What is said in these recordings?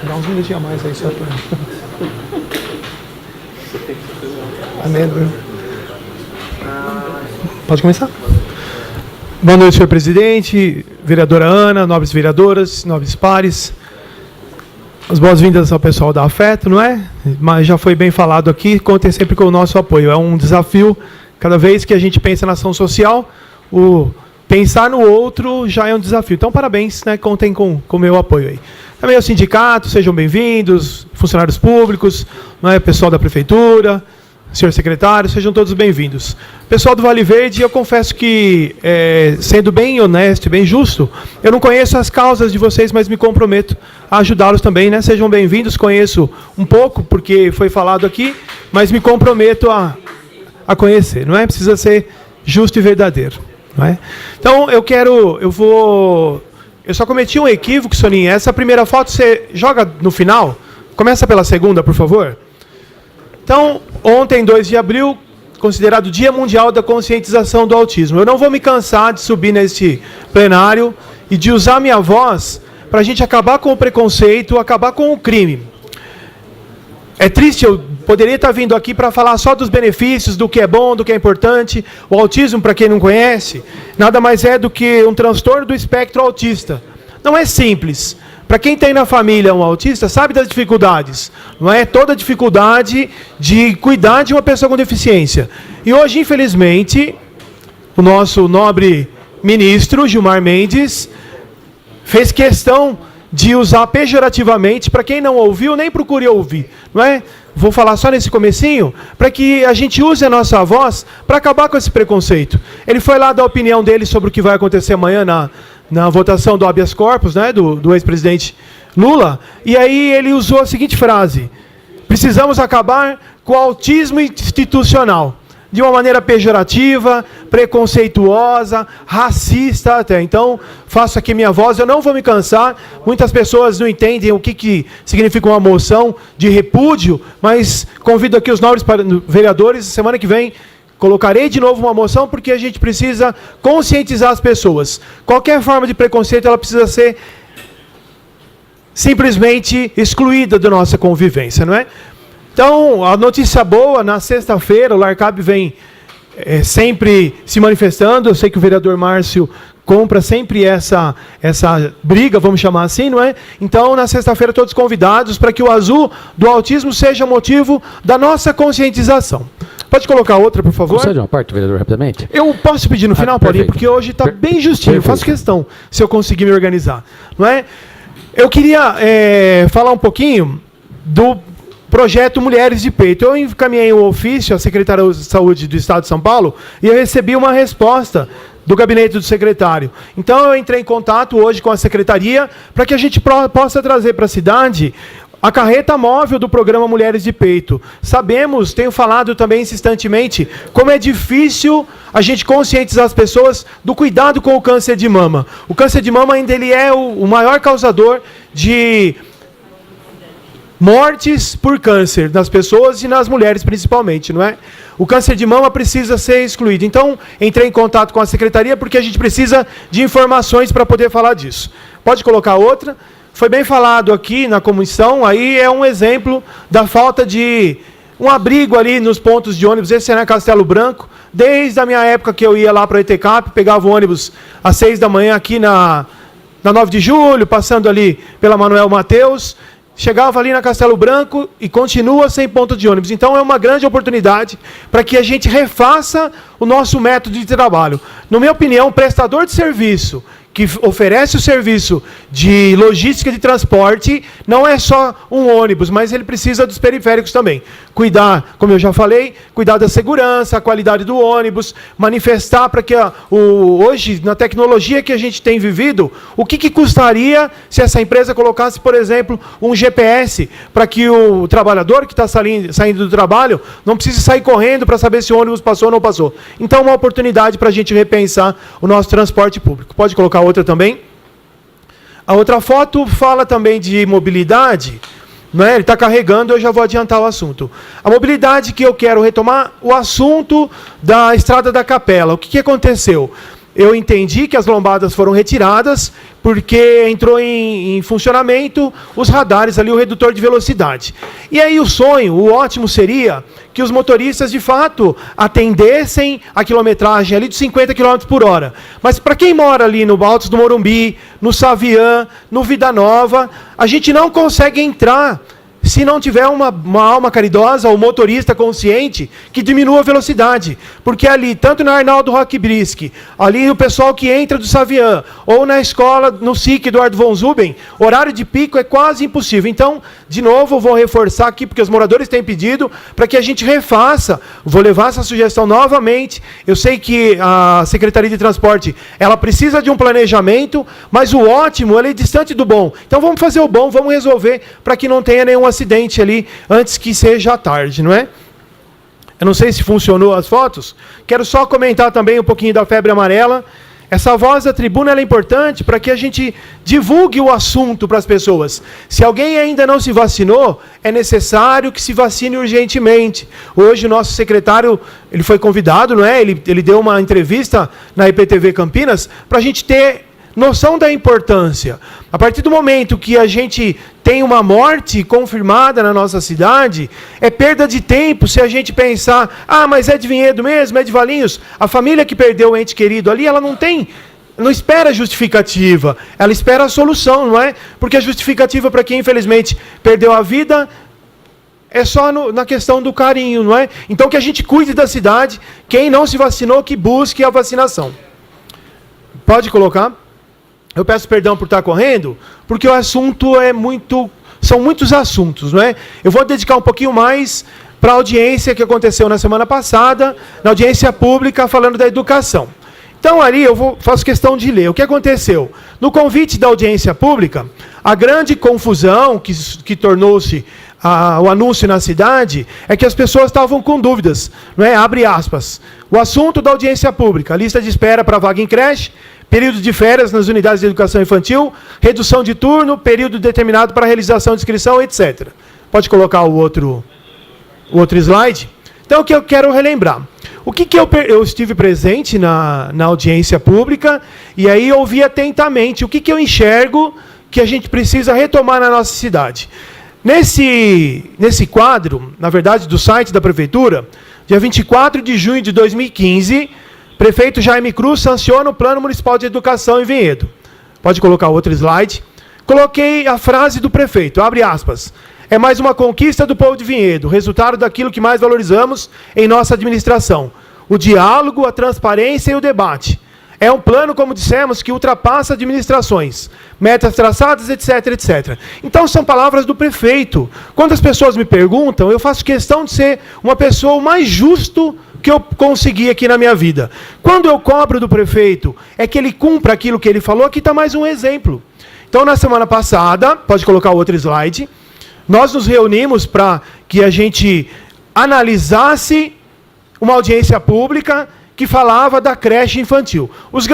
Dá uns minutinhos a mais aí, só para... Amém. Pode começar? Boa noite, senhor presidente, vereadora Ana, nobres vereadoras, nobres pares. As boas-vindas ao pessoal da Afeto, não é? Mas já foi bem falado aqui, contem sempre com o nosso apoio. É um desafio, cada vez que a gente pensa na ação social, o pensar no outro já é um desafio. Então, parabéns, né? Contem com o meu apoio aí. Também ao sindicato, sejam bem-vindos, funcionários públicos, não é? Pessoal da prefeitura, senhor secretário, sejam todos bem-vindos. Pessoal do Vale Verde, eu confesso que, sendo bem honesto e bem justo, eu não conheço as causas de vocês, mas me comprometo a ajudá-los também, né? Sejam bem-vindos, conheço um pouco, porque foi falado aqui, mas me comprometo a conhecer, não é? Precisa ser justo e verdadeiro, não é? Então, eu só cometi um equívoco, Soninha. Essa primeira foto você joga no final? Começa pela segunda, por favor. Então, ontem, 2 de abril, considerado Dia Mundial da Conscientização do Autismo. Eu não vou me cansar de subir neste plenário e de usar minha voz para a gente acabar com o preconceito, acabar com o crime. É triste, eu poderia estar vindo aqui para falar só dos benefícios, do que é bom, do que é importante. O autismo, para quem não conhece, nada mais é do que um transtorno do espectro autista. Não é simples. Para quem tem na família um autista, sabe das dificuldades. Não é toda a dificuldade de cuidar de uma pessoa com deficiência. E hoje, infelizmente, o nosso nobre ministro, Gilmar Mendes, fez questão de usar pejorativamente. Para quem não ouviu, nem procure ouvir. Não é? Vou falar só nesse comecinho, para que a gente use a nossa voz para acabar com esse preconceito. Ele foi lá dar a opinião dele sobre o que vai acontecer amanhã na votação do habeas corpus, né, do ex-presidente Lula, e aí ele usou a seguinte frase: precisamos acabar com o autismo institucional, de uma maneira pejorativa, preconceituosa, racista até. Então, faço aqui minha voz, eu não vou me cansar. Muitas pessoas não entendem o que significa uma moção de repúdio, mas convido aqui os nobres vereadores, semana que vem, colocarei de novo uma moção, porque a gente precisa conscientizar as pessoas. Qualquer forma de preconceito, ela precisa ser simplesmente excluída da nossa convivência, não é? Então, a notícia boa, na sexta-feira, o LARCAB vem sempre se manifestando. Eu sei que o vereador Márcio compra sempre essa briga, vamos chamar assim, não é? Então, na sexta-feira, todos convidados para que o azul do autismo seja motivo da nossa conscientização. Pode colocar outra, por favor? Pode de uma parte, vereador, rapidamente? Eu posso pedir no final, Paulinho, porque hoje está bem justinho. Perfeito. Faço questão, se eu conseguir me organizar. Não é? Eu queria falar um pouquinho do projeto Mulheres de Peito. Eu encaminhei um ofício à Secretaria de Saúde do Estado de São Paulo e eu recebi uma resposta do gabinete do secretário. Então, eu entrei em contato hoje com a secretaria para que a gente possa trazer para a cidade a carreta móvel do programa Mulheres de Peito. Sabemos, tenho falado também insistentemente, como é difícil a gente conscientizar as pessoas do cuidado com o câncer de mama. O câncer de mama ainda ele é o maior causador de mortes por câncer nas pessoas e nas mulheres principalmente, não é? O câncer de mama precisa ser excluído. Então, entrei em contato com a secretaria porque a gente precisa de informações para poder falar disso. Pode colocar outra? Foi bem falado aqui na comissão, aí é um exemplo da falta de um abrigo ali nos pontos de ônibus. Esse é na Castelo Branco. Desde a minha época que eu ia lá para o ETCAP, pegava o ônibus às 6 da manhã aqui na 9 de julho, passando ali pela Manuel Mateus, chegava ali na Castelo Branco e continua sem ponto de ônibus. Então é uma grande oportunidade para que a gente refaça o nosso método de trabalho. Na minha opinião, o prestador de serviço que oferece o serviço de logística de transporte não é só um ônibus, mas ele precisa dos periféricos também. Cuidar, como eu já falei, cuidar da segurança, a qualidade do ônibus, manifestar para que hoje, na tecnologia que a gente tem vivido, o que custaria se essa empresa colocasse, por exemplo, um GPS para que o trabalhador que está saindo do trabalho não precise sair correndo para saber se o ônibus passou ou não passou. Então, uma oportunidade para a gente repensar o nosso transporte público. Pode colocar outra também. A outra foto fala também de mobilidade, não é? Ele está carregando, eu já vou adiantar o assunto. A mobilidade que eu quero retomar, o assunto da Estrada da Capela. O que aconteceu? Eu entendi que as lombadas foram retiradas porque entrou em funcionamento os radares ali, o redutor de velocidade. E aí o sonho, o ótimo seria que os motoristas, de fato, atendessem a quilometragem ali de 50 km por hora. Mas para quem mora ali no Altos do Morumbi, no Savian, no Vida Nova, a gente não consegue entrar se não tiver uma alma caridosa, ou motorista consciente, que diminua a velocidade. Porque ali, tanto na Arnaldo Roquebrisk, ali o pessoal que entra do Savian, ou na escola, no SIC Eduardo von Zuben, horário de pico é quase impossível. Então, de novo, eu vou reforçar aqui, porque os moradores têm pedido, para que a gente refaça, vou levar essa sugestão novamente. Eu sei que a Secretaria de Transporte, ela precisa de um planejamento, mas o ótimo, ele é distante do bom. Então, vamos fazer o bom, vamos resolver, para que não tenha nenhum acidente ali antes que seja tarde, não é? Eu não sei se funcionou as fotos. Quero só comentar também um pouquinho da febre amarela. Essa voz da tribuna ela é importante para que a gente divulgue o assunto para as pessoas. Se alguém ainda não se vacinou, é necessário que se vacine urgentemente. Hoje o nosso secretário, ele foi convidado, não é? Ele deu uma entrevista na IPTV Campinas para a gente ter noção da importância. A partir do momento que a gente tem uma morte confirmada na nossa cidade, é perda de tempo se a gente pensar, mas é de Vinhedo mesmo, é de Valinhos. A família que perdeu o ente querido ali, ela não espera justificativa, ela espera a solução, não é? Porque a justificativa para quem infelizmente perdeu a vida é só na questão do carinho, não é? Então que a gente cuide da cidade, quem não se vacinou, que busque a vacinação. Pode colocar? Eu peço perdão por estar correndo, porque o assunto são muitos assuntos, não é? Eu vou dedicar um pouquinho mais para a audiência que aconteceu na semana passada, na audiência pública, falando da educação. Então, ali, faço questão de ler. O que aconteceu? No convite da audiência pública, a grande confusão que tornou-se o anúncio na cidade é que as pessoas estavam com dúvidas, não é? Abre aspas. O assunto da audiência pública, lista de espera para vaga em creche, período de férias nas unidades de educação infantil, redução de turno, período determinado para realização de inscrição, etc. Pode colocar o outro slide? Então, o que eu quero relembrar? O que eu estive presente na audiência pública, e aí ouvi atentamente o que eu enxergo que a gente precisa retomar na nossa cidade. Nesse quadro, na verdade, do site da Prefeitura, dia 24 de junho de 2015, prefeito Jaime Cruz sanciona o Plano Municipal de Educação em Vinhedo. Pode colocar outro slide. Coloquei a frase do prefeito, abre aspas. É mais uma conquista do povo de Vinhedo, resultado daquilo que mais valorizamos em nossa administração. O diálogo, a transparência e o debate. É um plano, como dissemos, que ultrapassa administrações, metas traçadas, etc, etc. Então, são palavras do prefeito. Quando as pessoas me perguntam, eu faço questão de ser uma pessoa o mais justo que eu consegui aqui na minha vida. Quando eu cobro do prefeito, é que ele cumpra aquilo que ele falou. Aqui está mais um exemplo. Então, na semana passada, pode colocar o outro slide, nós nos reunimos para que a gente analisasse uma audiência pública que falava da creche infantil. Os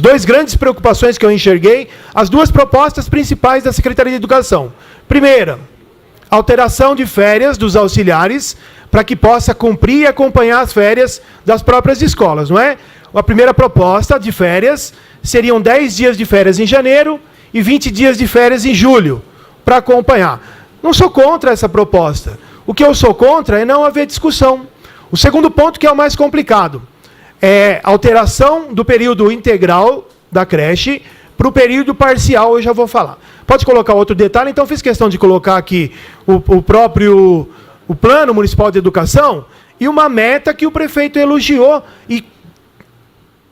dois grandes preocupações que eu enxerguei, as duas propostas principais da Secretaria de Educação. Primeira, alteração de férias dos auxiliares, para que possa cumprir e acompanhar as férias das próprias escolas, não é? A primeira proposta de férias seriam 10 dias de férias em janeiro e 20 dias de férias em julho, para acompanhar. Não sou contra essa proposta. O que eu sou contra é não haver discussão. O segundo ponto, que é o mais complicado, é a alteração do período integral da creche para o período parcial, eu já vou falar. Pode colocar outro detalhe, então fiz questão de colocar aqui o Plano Municipal de Educação e uma meta que o prefeito elogiou e,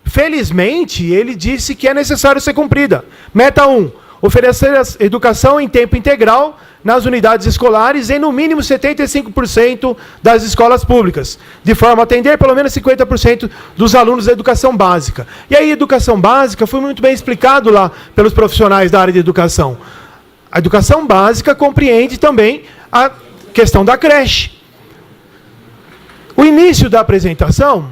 felizmente, ele disse que é necessário ser cumprida. Meta 1, oferecer a educação em tempo integral nas unidades escolares em no mínimo 75% das escolas públicas, de forma a atender pelo menos 50% dos alunos da educação básica. E aí, educação básica foi muito bem explicado lá pelos profissionais da área de educação. A educação básica compreende também a questão da creche. O início da apresentação,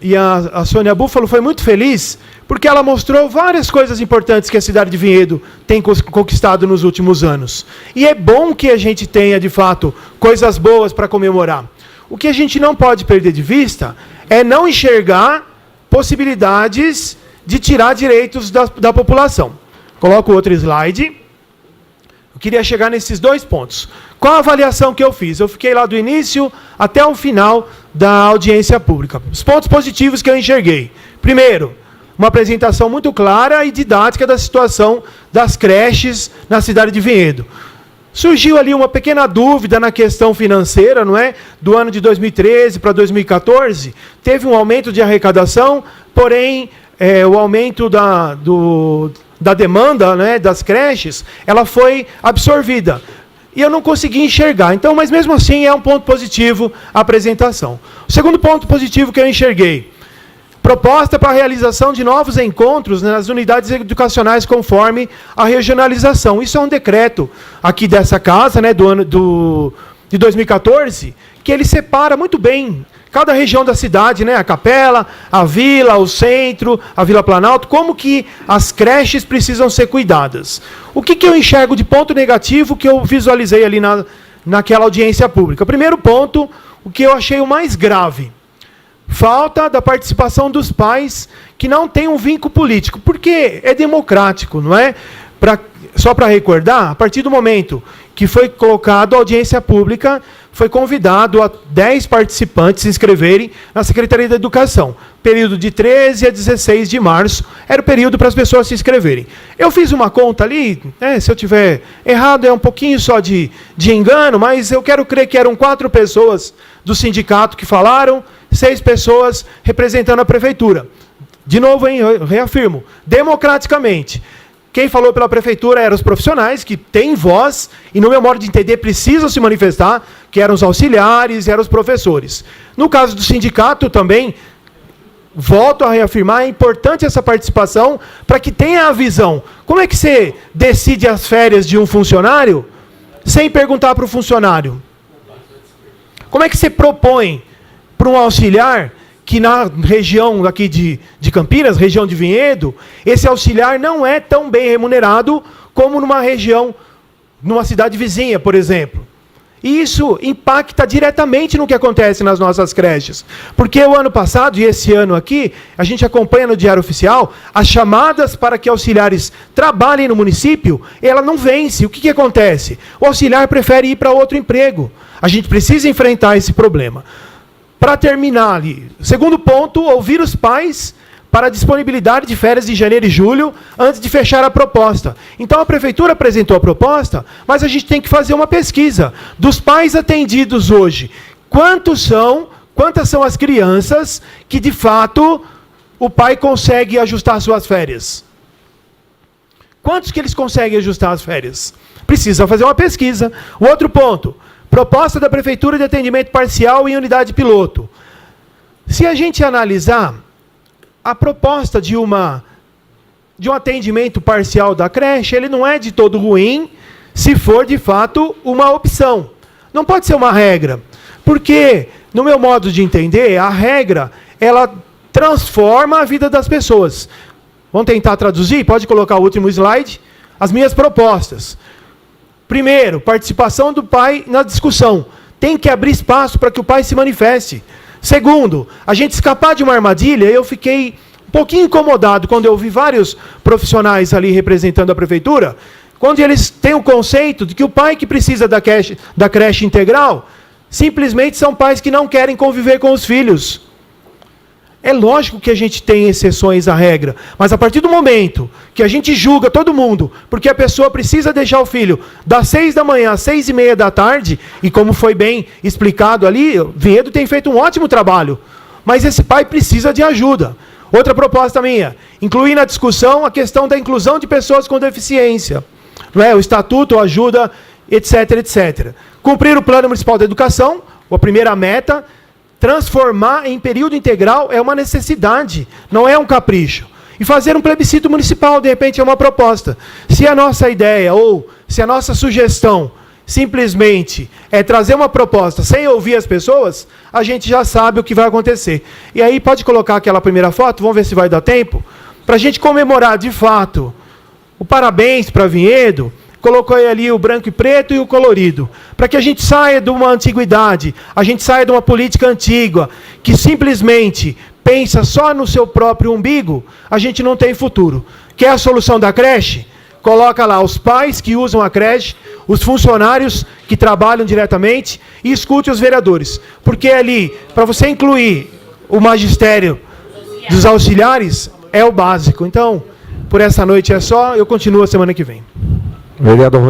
e a Sônia Búfalo foi muito feliz, porque ela mostrou várias coisas importantes que a cidade de Vinhedo tem conquistado nos últimos anos. E é bom que a gente tenha, de fato, coisas boas para comemorar. O que a gente não pode perder de vista é não enxergar possibilidades de tirar direitos da população. Coloco outro slide. Eu queria chegar nesses 2 pontos. Qual a avaliação que eu fiz? Eu fiquei lá do início até o final da audiência pública. Os pontos positivos que eu enxerguei. Primeiro, uma apresentação muito clara e didática da situação das creches na cidade de Vinhedo. Surgiu ali uma pequena dúvida na questão financeira, não é? Do ano de 2013 para 2014, teve um aumento de arrecadação, porém, o aumento da demanda, né, das creches, ela foi absorvida. E eu não consegui enxergar. Então, mas mesmo assim, é um ponto positivo a apresentação. O segundo ponto positivo que eu enxerguei: proposta para a realização de novos encontros nas unidades educacionais conforme a regionalização. Isso é um decreto aqui dessa casa, né, de 2014, que ele separa muito bem cada região da cidade, né, a Capela, a Vila, o Centro, a Vila Planalto, como que as creches precisam ser cuidadas. O que eu enxergo de ponto negativo que eu visualizei ali naquela audiência pública? Primeiro ponto, o que eu achei o mais grave: falta da participação dos pais que não têm um vínculo político, porque é democrático, não é? Só para recordar, a partir do momento que foi colocado a audiência pública, foi convidado a 10 participantes se inscreverem na Secretaria da Educação. Período de 13 a 16 de março era o período para as pessoas se inscreverem. Eu fiz uma conta ali, se eu tiver errado, é um pouquinho só de engano, mas eu quero crer que eram 4 pessoas do sindicato que falaram, 6 pessoas representando a prefeitura. De novo, eu reafirmo, democraticamente. Quem falou pela prefeitura eram os profissionais, que têm voz, e no meu modo de entender precisam se manifestar, que eram os auxiliares e eram os professores. No caso do sindicato também, volto a reafirmar, é importante essa participação para que tenha a visão. Como é que você decide as férias de um funcionário sem perguntar para o funcionário? Como é que você propõe para um auxiliar que na região aqui de Campinas, região de Vinhedo, esse auxiliar não é tão bem remunerado como numa região, numa cidade vizinha, por exemplo? E isso impacta diretamente no que acontece nas nossas creches. Porque o ano passado e esse ano aqui, a gente acompanha no Diário Oficial, as chamadas para que auxiliares trabalhem no município, ela não vence. O que acontece? O auxiliar prefere ir para outro emprego. A gente precisa enfrentar esse problema. Para terminar ali, segundo ponto, ouvir os pais para a disponibilidade de férias de janeiro e julho antes de fechar a proposta. Então a prefeitura apresentou a proposta, mas a gente tem que fazer uma pesquisa. Dos pais atendidos hoje, quantas são as crianças que de fato o pai consegue ajustar suas férias? Quantos que eles conseguem ajustar as férias? Precisa fazer uma pesquisa. O outro ponto: proposta da Prefeitura de atendimento parcial em unidade piloto. Se a gente analisar a proposta de um atendimento parcial da creche, ele não é de todo ruim, se for de fato uma opção. Não pode ser uma regra, porque, no meu modo de entender, a regra, ela transforma a vida das pessoas. Vamos tentar traduzir? Pode colocar o último slide? As minhas propostas. Primeiro, participação do pai na discussão. Tem que abrir espaço para que o pai se manifeste. Segundo, a gente escapar de uma armadilha. Eu fiquei um pouquinho incomodado quando eu vi vários profissionais ali representando a prefeitura, quando eles têm o conceito de que o pai que precisa da creche integral, simplesmente são pais que não querem conviver com os filhos. É lógico que a gente tem exceções à regra, mas a partir do momento que a gente julga todo mundo, porque a pessoa precisa deixar o filho das 6 da manhã às 6:30 da tarde, e como foi bem explicado ali, Vinhedo tem feito um ótimo trabalho, mas esse pai precisa de ajuda. Outra proposta minha: incluir na discussão a questão da inclusão de pessoas com deficiência. Não é? O estatuto ajuda, etc, etc. Cumprir o Plano Municipal da Educação, a primeira meta. Transformar em período integral é uma necessidade, não é um capricho. E fazer um plebiscito municipal, de repente, é uma proposta. Se a nossa ideia, ou se a nossa sugestão, simplesmente é trazer uma proposta sem ouvir as pessoas, a gente já sabe o que vai acontecer. E aí, pode colocar aquela primeira foto, vamos ver se vai dar tempo, para a gente comemorar, de fato, o parabéns para Vinhedo. Colocou ali o branco e preto e o colorido, para que a gente saia de uma antiguidade, a gente saia de uma política antiga, que simplesmente pensa só no seu próprio umbigo, a gente não tem futuro. Quer a solução da creche? Coloca lá os pais que usam a creche, os funcionários que trabalham diretamente e escute os vereadores. Porque ali, para você incluir o magistério dos auxiliares, é o básico. Então, por essa noite é só, eu continuo a semana que vem. Vereador